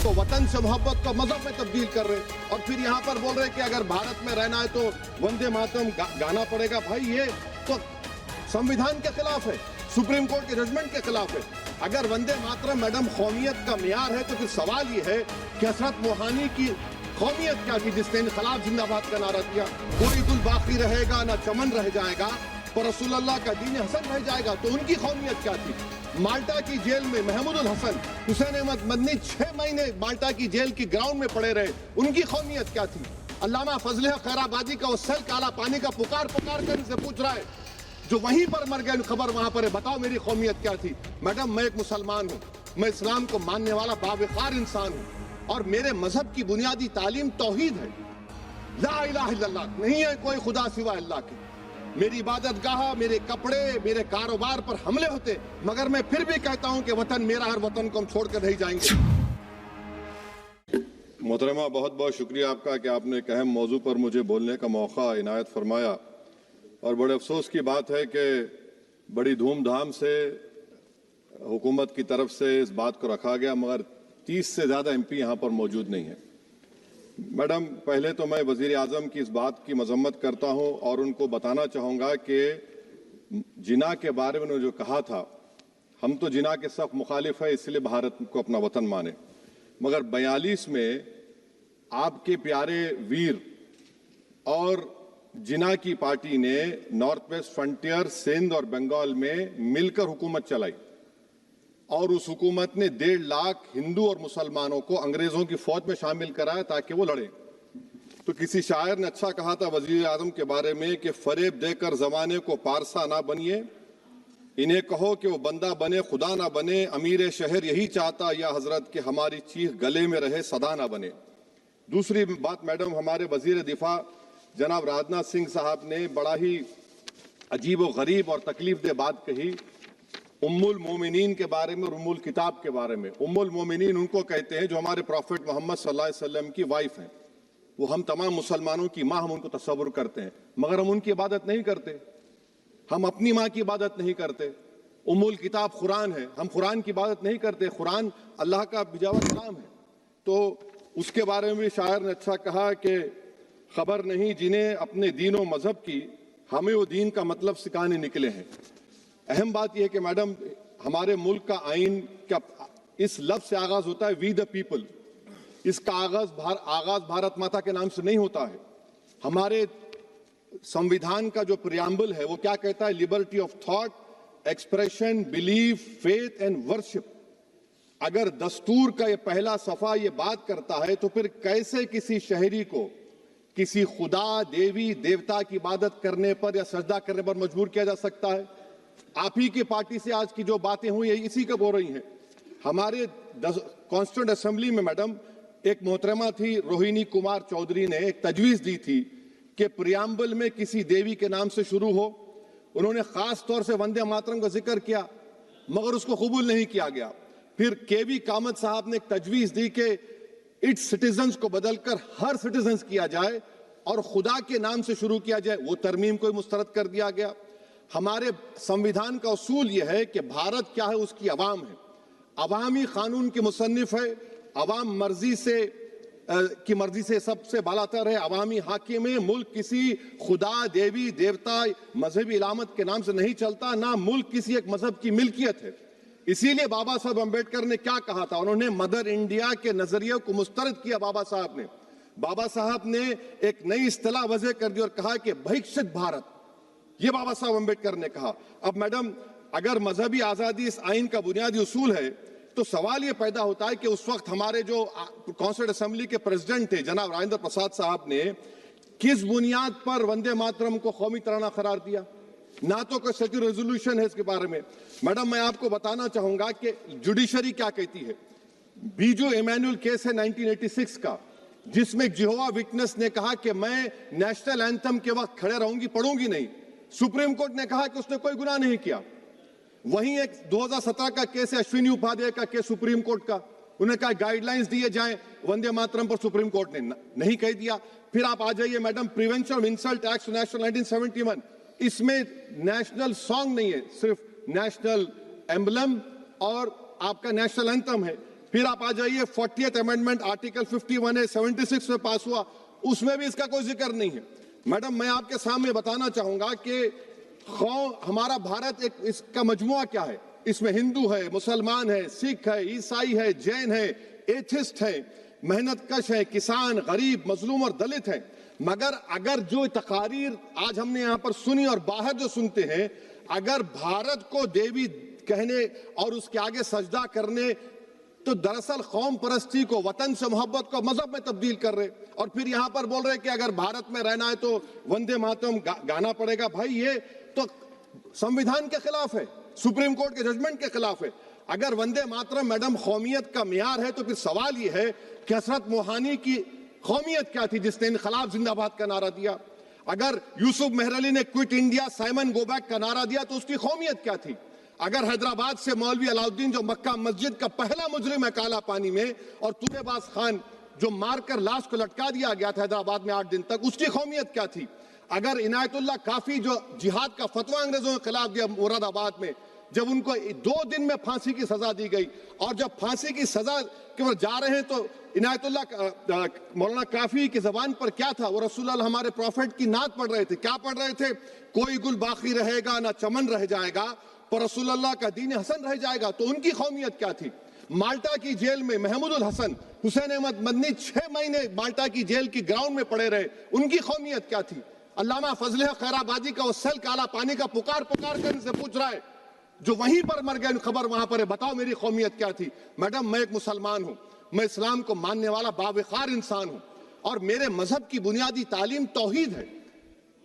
तो वतन से मोहब्बत को मजहब में तब्दील कर रहे और फिर यहाँ पर बोल रहे कि अगर भारत में रहना है तो वंदे मातरम गाना पड़ेगा। भाई ये तो संविधान के खिलाफ है, सुप्रीम कोर्ट के जजमेंट के खिलाफ है। अगर वंदे मातरम मैडम कौमियत का मियार है तो फिर सवाल ये है कि हसरत मोहानी की कौमियत क्या थी जिसने इनकलाब जिंदाबाद का नारा दिया? कोई दुल बाकी रहेगा ना चमन रह जाएगा पर रसूलुल्लाह का दीन हसन रह जाएगा। तो उनकी कौमियत क्या थी? माल्टा की जेल में महमूदुल हसन, हुसैन अहमद मदनी 6 महीने माल्टा की जेल की ग्राउंड में पड़े रहे, उनकी कौमियत क्या थी? अल्लामा फजल खैराबादी का वो सर काला पानी का पुकार कर से पूछ रहा है जो वहीं पर मर गए, खबर वहां पर है, बताओ मेरी कौमियत क्या थी? मैडम मैं एक मुसलमान हूँ, मैं इस्लाम को मानने वाला बावकार इंसान हूँ और मेरे मजहब की बुनियादी तालीम तौहीद है, ला इलाहा इल्लल्लाह, नहीं है कोई खुदा सिवा अल्लाह के। मेरी इबादत गाह, मेरे कपड़े, मेरे कारोबार पर हमले होते, मगर मैं फिर भी कहता हूं कि वतन मेरा, हर वतन को हम छोड़कर नहीं जाएंगे। मोहतरमा बहुत बहुत शुक्रिया आपका कि आपने एक अहम मौजू पर मुझे बोलने का मौका इनायत फरमाया और बड़े अफसोस की बात है कि बड़ी धूमधाम से हुकूमत की तरफ से इस बात को रखा गया मगर 30 से ज़्यादा MP यहाँ पर मौजूद नहीं है। मैडम पहले तो मैं वजीर आजम की इस बात की मजम्मत करता हूं और उनको बताना चाहूँगा कि जिना के बारे में उन्होंने जो कहा था, हम तो जिना के सख्त मुखालिफ है इसलिए भारत को अपना वतन माने, मगर 42 में आपके प्यारे वीर और जिना की पार्टी ने नॉर्थ वेस्ट फ्रंटियर, सिंध और बंगाल में मिलकर हुकूमत चलाई और उस हुकूमत ने 1.5 लाख हिंदू और मुसलमानों को अंग्रेजों की फौज में शामिल कराया ताकि वो लड़े। तो किसी शायर ने अच्छा कहा था वजीर आजम के बारे में कि फरेब देकर जमाने को पारसा ना बनिए, इन्हें कहो कि वो बंदा बने खुदा ना बने, अमीर शहर यही चाहता या हजरत कि हमारी चीख गले में रहे सदा ना बने। दूसरी बात मैडम, हमारे वजीर दिफा जनाब राजनाथ सिंह साहब ने बड़ा ही अजीब व गरीब और तकलीफ दे बात कही उम्मुल मोमिनीन के बारे में और उम्मुल किताब के बारे में। उम्मुल मोमिनीन उनको कहते हैं जो हमारे प्रॉफिट मोहम्मद सल्लल्लाहु अलैहि वसल्लम की वाइफ हैं, वो हम तमाम मुसलमानों की माँ, हम उनको तस्वुर करते हैं मगर हम उनकी इबादत नहीं करते, हम अपनी माँ की इबादत नहीं करते। उम्मुल किताब कुरान है, हम कुरान की इबादत नहीं करते, कुरान अल्लाह का भिजावा कलाम है। तो उसके बारे में भी शायर ने अच्छा कहा कि खबर नहीं जिन्हें अपने दीन व मजहब की, हमें वो दीन का मतलब सिखाने निकले हैं। अहम बात यह है कि मैडम हमारे मुल्क का आइन क्या इस लफ्ज से आगाज होता है, वी द पीपल। इसका आगाज भारत माता के नाम से नहीं होता है। हमारे संविधान का जो प्रियम्बल है वो क्या कहता है? Liberty of thought, expression, belief, faith and worship. अगर दस्तूर का ये पहला सफा ये बात करता है तो फिर कैसे किसी शहरी को किसी खुदा, देवी, देवता की इबादत करने पर या सजदा करने पर मजबूर किया जा सकता है? आप ही की पार्टी से आज की जो बातें हुई है इसी का बोल रही हैं। हमारे कॉन्स्टिट्यूंट असेंबली में मैडम एक मोहतरमा थी रोहिणी कुमार चौधरी ने एक तजवीज दी थी कि प्रियम्बल में किसी देवी के नाम से शुरू हो। उन्होंने खास तौर से वंदे मातरम का जिक्र किया मगर उसको कबूल नहीं किया गया। फिर KV कामत साहब ने एक तजवीज दी कि इट्स सिटीजन्स को बदलकर हर सिटीजन्स किया जाए और खुदा के नाम से शुरू किया जाए, वो तरमीम को मुस्तरद कर दिया गया। हमारे संविधान का उसूल यह है कि भारत क्या है, उसकी अवाम है, अवामी कानून के मुसन्निफ है, अवाम की मर्जी से सबसे बालातर है, अवामी हाकिम है। मुल्क किसी खुदा, देवी, देवता, मजहबी इलामत के नाम से नहीं चलता, ना मुल्क किसी एक मजहब की मिल्कियत है। इसीलिए बाबा साहब अम्बेडकर ने क्या कहा था? उन्होंने मदर इंडिया के नजरिए को मुस्तरद किया। बाबा साहब ने एक नई इस्तिलाह वजह कर दी और कहा कि भिक्षित भारत, ये बाबा साहब अम्बेडकर ने कहा। अब मैडम अगर मजहबी आजादी इस आइन का बुनियादी उसूल है तो सवाल ये पैदा होता है कि उस वक्त हमारे जो कॉन्स्टिट्यूंट असेंबली के प्रेसिडेंट थे जनाब राजेंद्र प्रसाद साहब ने किस बुनियाद पर वंदे मातरम को कौमी तराना करार दिया? ना तो कोई सेक्यूर रेजोल्यूशन है इसके बारे में। मैडम मैं आपको बताना चाहूंगा कि जुडिशरी क्या कहती है। बीजू इमैनुअल केस है 1986 का, जिसमें जिहोवा विटनेस ने कहा कि मैं नेशनल एंथम के वक्त खड़े रहूंगी, पढ़ूंगी नहीं। सुप्रीम कोर्ट ने कहा कि उसने कोई गुनाह नहीं किया। वहीं एक 2017 का केस है अश्विनी उपाध्याय का केस सुप्रीम कोर्ट का, उन्हें कहा गाइडलाइंस दिए जाएं वंदे मातरम पर, सुप्रीम कोर्ट ने नहीं कह दिया। फिर आप आ जाइए madam prevention of insult act national 1971, इसमें नेशनल सॉन्ग नहीं है, सिर्फ नेशनल एम्बलम और आपका नेशनल एंथम है। फिर आप आ जाइए 40th अमेंडमेंट आर्टिकल 51A 76 में पास हुआ, उसमें भी इसका कोई जिक्र नहीं है। मैडम, मैं आपके सामने बताना चाहूंगा कि हमारा भारत एक इसका मजमुआ क्या है, इसमें हिंदू है, मुसलमान है, सिख है, ईसाई है, जैन है, एथिस्ट है, मेहनतकश है, किसान, गरीब, मजलूम और दलित है। मगर अगर जो तकारीर आज हमने यहाँ पर सुनी और बाहर जो सुनते हैं, अगर भारत को देवी कहने और उसके आगे सजदा करने, तो दरअसल कौम परस्ती को, वतन से मोहब्बत को मजहब में तब्दील कर रहे, और फिर यहाँ पर बोल रहे कि अगर भारत में रहना है तो वंदे मातरम गाना पड़ेगा। भाई, ये तो संविधान के खिलाफ है, सुप्रीम कोर्ट के जजमेंट के खिलाफ है। अगर वंदे मातरम मैडम कौमियत का मियार है, तो फिर सवाल ये है कि हसरत मोहानी की कौमियत क्या थी जिसने इनकलाब जिंदाबाद का नारा दिया? अगर यूसुफ मेहरली ने quit India Simon go back का नारा दिया, तो उसकी कौमियत क्या थी? अगर हैदराबाद से मौलवी अलाउद्दीन जो मक्का मस्जिद का पहला मुजरिम है काला पानी में, और तुरेबाज खान जो मारकर लाश को लटका दिया गया था हैदराबाद में 8 दिन तक, उसकी कौमियत क्या थी? अगर इनायतुल्लाह काफी जो जिहाद का फतवा अंग्रेजों के खिलाफ दिया मुरादाबाद में, जब उनको 2 दिन में फांसी की सजा दी गई, और जब फांसी की सजा के ऊपर जा रहे हैं तो इनायतुल्लाह मौलाना काफी की जबान पर क्या था? वो रसूलुल्लाह हमारे प्रॉफिट की नात पढ़ रहे थे। क्या पढ़ रहे थे? कोई गुल बाकी रहेगा ना चमन रह जाएगा, पर रसूलुल्लाह का दीन हसन रह जाएगा। तो उनकी कौमियत क्या थी? माल्टा की जेल में महमूदुल हसन, हुसैन अहमद मदनी 6 महीने माल्टा की जेल की ग्राउंड में पड़े रहे, उनकी कौमियत क्या थी? अल्लामा फजल खैराबादी का वो सेल काला पानी का पुकार पुकार कर इनसे पूछ रहा है, जो वहीं पर मर गए, खबर वहां पर है, बताओ मेरी कौमियत क्या थी? मैडम, मैं एक मुसलमान हूं, मैं इस्लाम को मानने वाला बावकार इंसान हूं, और मेरे मजहब की बुनियादी तालीम तौहीद है,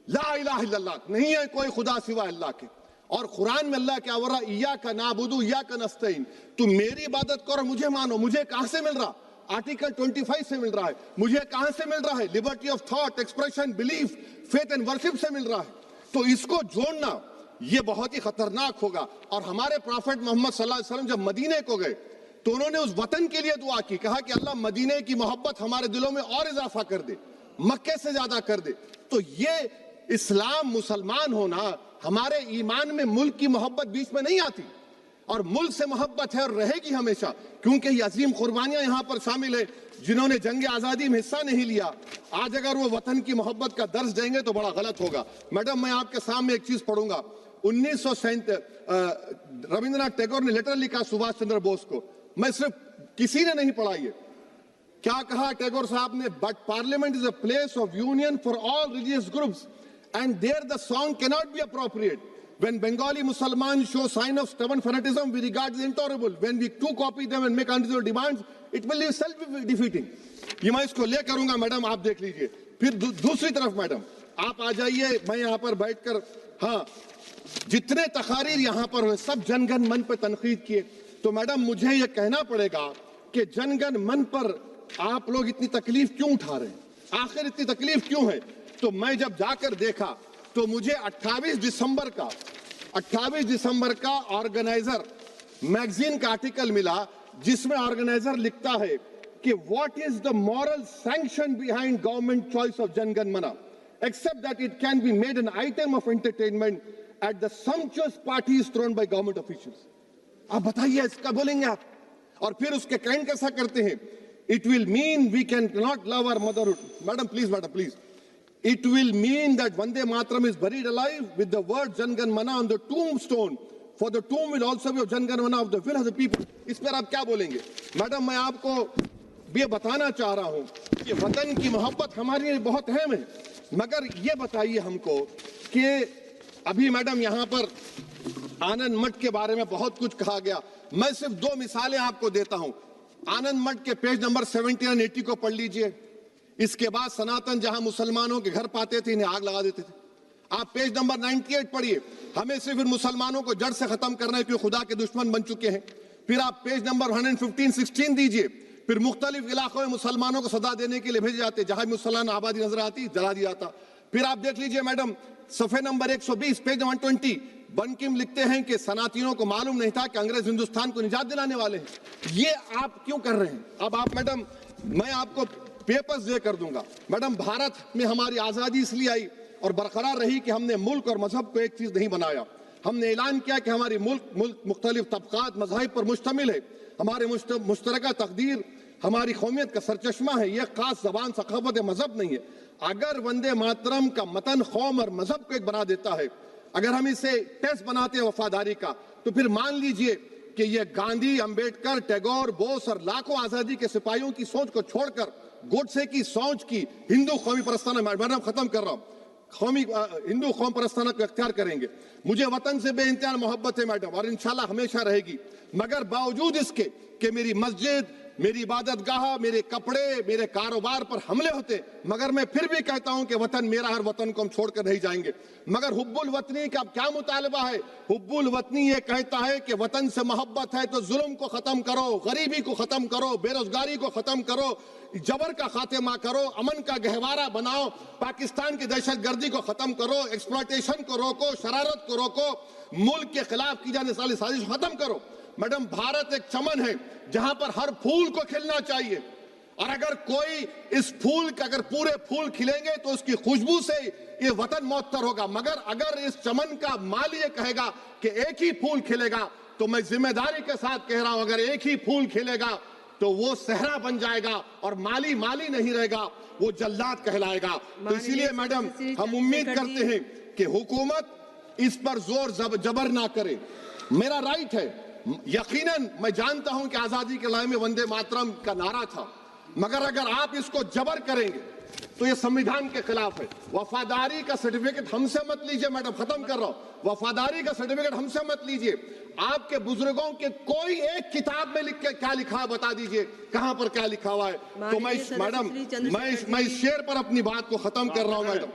ला इलाहा इल्लल्लाह, नहीं है कोई खुदा सिवा अल्लाह के। और कुरान में अल्लाह क्या बोल रहा? इय्याका नाबुदु इय्याका नस्तईन, तुम मेरी इबादत करो, मुझे मानो। मुझे कहां से मिल रहा? आर्टिकल 25 से मिल रहा है। मुझे कहां से मिल रहा है? Liberty of thought, expression, belief, faith and worship से मिल रहा है। तो इसको जोड़ना ये बहुत ही खतरनाक होगा। और हमारे प्रॉफिट मोहम्मद सल्लल्लाहु अलैहि वसल्लम जब मदीने को गए, तो उन्होंने उस वतन के लिए दुआ की, कहा कि अल्लाह मदीने की मोहब्बत हमारे दिलों में और इजाफा कर दे, मक्के से ज्यादा कर दे। तो ये इस्लाम, मुसलमान होना, हमारे ईमान में मुल्क की मोहब्बत बीच में नहीं आती, और मुल्क से मोहब्बत है और रहेगी हमेशा, क्योंकि ये अजीम कुर्बानियां यहां पर शामिल है जिन्होंने जंग आजादी में हिस्सा नहीं लिया। आज अगर वो वतन की मोहब्बत का दर्ज देंगे तो बड़ा गलत होगा। मैडम, मैं आपके सामने एक चीज पढ़ूंगा। 1937 रविंद्रनाथ टैगोर ने लेटर लिखा सुभाष चंद्र बोस को, मैं सिर्फ किसी ने नहीं पढ़ा ये। क्या कहा टैगोर साहब ने? But parliament is a place of union for all religious groups and there the song cannot be appropriate. When Bengali Muslims show sign of stubborn fanatism, we regard it intolerable. When we too copy them and make unreasonable demands, it will be self-defeating. ये मैं इसको ले करूंगा madam, आप देख लीजिए। फिर दूसरी तरफ मैडम आप आ जाइए, मैं यहाँ पर बैठकर, हाँ, जितने तकारीर यहाँ पर हुए सब जनगण मन पर तनकीद किए। तो मैडम मुझे ये कहना पड़ेगा कि जनगण मन पर आप लोग इतनी तकलीफ क्यों उठा रहे हैं? आखिर इतनी तकलीफ क्यों है? तो मैं जब जाकर देखा तो मुझे 28 दिसंबर का ऑर्गेनाइजर मैगजीन का आर्टिकल मिला, जिसमें ऑर्गेनाइजर लिखता है कि what is the moral sanction behind government choice of Jana Gana Mana, except that it can be made an item of entertainment at the sumptuous parties thrown by government officials. आप बताइए, इसका बोलेंगे आप? और फिर उसके काइंड कैसा करते हैं? It will mean we can not love our motherhood. Madam please, it will mean that Vande Mataram is buried alive with the word Jan Gan Mana on the tombstone, for the tomb will also be of Jan Gan Mana of the will of the people. इस पर आप क्या बोलेंगे? Madam, मैं आपको ये बताना चाह रहा हूं कि वतन की मोहब्बत हमारे लिए बहुत अहम है, मगर ये बताइए हमको कि अभी मैडम यहाँ पर आनंद मठ के बारे में बहुत कुछ कहा गया। मैं सिर्फ 2 मिसालें आपको देता हूं। आनंद मठ के पेज नंबर 70 और 80 को पढ़ लीजिए। इसके बाद सनातन जहां मुसलमानों के घर पाते थे, इन्हें आग लगा देते थे। आप पेज नंबर 98 पढ़िए। हमें सिर्फ इन मुसलमानों को जड़ से खत्म करना है, क्योंकि खुदा के दुश्मन बन चुके हैं। फिर आप पेज नंबर 115-16 दीजिए। फिर मुख्तलिफ इलाकों में मुसलमानों को सदा देने के लिए भेजे जाते, जहां मुसलमान आबादी नजर आती जला दिया जाता। फिर आप देख लीजिए मैडम, सफे नंबर 120 पेज 120, बंकिम लिखते हैं कि सनातियों को मालूम नहीं था कि अंग्रेज हिंदुस्तान को निजात दिलाने वाले हैं। ये आप क्यों कर रहे हैं? अब आप मैडम, मैं आपको पेपर्स दे कर दूंगा। मैडम, भारत में हमारी आजादी इसलिए आई और बरकरार रही कि हमने मुल्क और मजहब को एक चीज नहीं बनाया, हमने ऐलान किया कि हमारी मुल्क मुख्तलिफ तबकात मज़ाहिब पर मुश्तमिल है। हमारे मुश्तरका तकदीर हमारी कौमियत का सरचश्मा है। यह खास जबान सखावत मजहब नहीं है। अगर वंदे मातरम का मतन कौम और मजहब को एक बना देता है, अगर हम इसे टेस्ट बनाते हैं वफादारी का, तो फिर मान लीजिए कि यह गांधी, अंबेडकर, टैगोर, बोस और लाखों आजादी के सिपाहियों की सोच को छोड़कर गोडसे की सोच की हिंदू कौमी परस्ताना, मैडम खत्म कर रहा हूं, हिंदू कौम परस्ताना को अख्तियार करेंगे। मुझे वतन से बेइंतहा मोहब्बत है मैडम, और इंशाल्लाह हमेशा रहेगी। मगर बावजूद इसके कि मेरी मस्जिद, मेरी इबादत गाह, मेरे कपड़े, मेरे कारोबार पर हमले होते, मगर मैं फिर भी कहता हूं कि वतन मेरा, हर वतन को हम छोड़कर नहीं जाएंगे। मगर हुब्बुल वतनी का क्या मुतालबा है? हुब्बुल वतनी ये कहता है कि वतन से मोहब्बत है तो जुल्म को खत्म करो, गरीबी को खत्म करो, बेरोजगारी को खत्म करो, जबर का खात्मा करो, अमन का गहवारा बनाओ, पाकिस्तान की दहशतगर्दी को खत्म करो, एक्सप्लॉयटेशन को रोको, शरारत को रोको, मुल्क के खिलाफ की जाने वाली साजिश खत्म करो। मैडम, भारत एक चमन है जहां पर हर फूल को खिलना चाहिए, और अगर कोई इस फूल का, अगर पूरे फूल खिलेंगे तो उसकी खुशबू से ये वतन मुअत्तर होगा। मगर अगर इस चमन का माली ये कहेगा कि एक ही फूल खिलेगा, तो मैं जिम्मेदारी के साथ कह रहा हूं, अगर एक ही फूल खिलेगा तो वो सहरा बन जाएगा और माली माली नहीं रहेगा, वो जल्लाद कहलाएगा। तो इसीलिए मैडम, हम उम्मीद करते हैं कि हुकूमत इस पर जोर जबर ना करे। मेरा राइट है, यकीनन मैं जानता हूं कि आजादी के लड़ाई में वंदे मातरम का नारा था, मगर अगर आप इसको जबर करेंगे तो ये संविधान के खिलाफ है। वफादारी का सर्टिफिकेट हमसे मत लीजिए मैडम, खत्म कर रहा हूं, वफादारी का सर्टिफिकेट हमसे मत लीजिए। आपके बुजुर्गों के कोई एक किताब में लिख के क्या लिखा है बता दीजिए, कहां पर क्या लिखा हुआ है। तो मैं मैडम, मैं इस शेर पर अपनी बात को खत्म कर रहा हूं मैडम,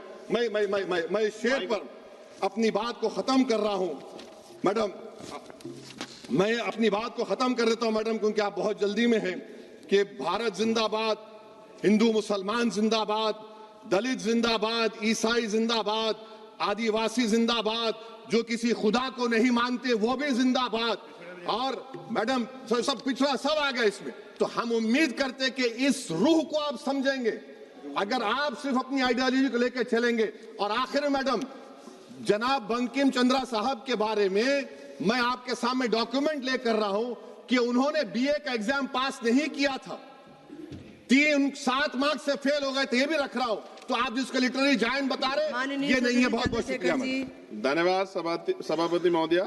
मैं इस शेर पर अपनी बात को खत्म कर रहा हूं मैडम, मैं अपनी बात को खत्म कर देता हूं मैडम, क्योंकि आप बहुत जल्दी में हैं। कि भारत जिंदाबाद, हिंदू मुसलमान जिंदाबाद, दलित जिंदाबाद, ईसाई जिंदाबाद, आदिवासी जिंदाबाद, जो किसी खुदा को नहीं मानते वो भी जिंदाबाद, और मैडम सब पिछड़ा सब आ गया इसमें। तो हम उम्मीद करते कि इस रूह को आप समझेंगे, अगर आप सिर्फ अपनी आइडियोलॉजी को लेकर चलेंगे। और आखिर में मैडम, जनाब बंकिम चंद्रा साहब के बारे में मैं आपके सामने डॉक्यूमेंट लेकर रहा हूं कि उन्होंने बीए का एग्जाम पास नहीं किया था, 7 मार्क्स से फेल हो गए थे, ये भी रख रहा हूं। तो आप जिसको लिटरेरी जायंट बता रहे, ये नहीं है। बहुत बहुत शुक्रिया। धन्यवाद सभापति महोदया।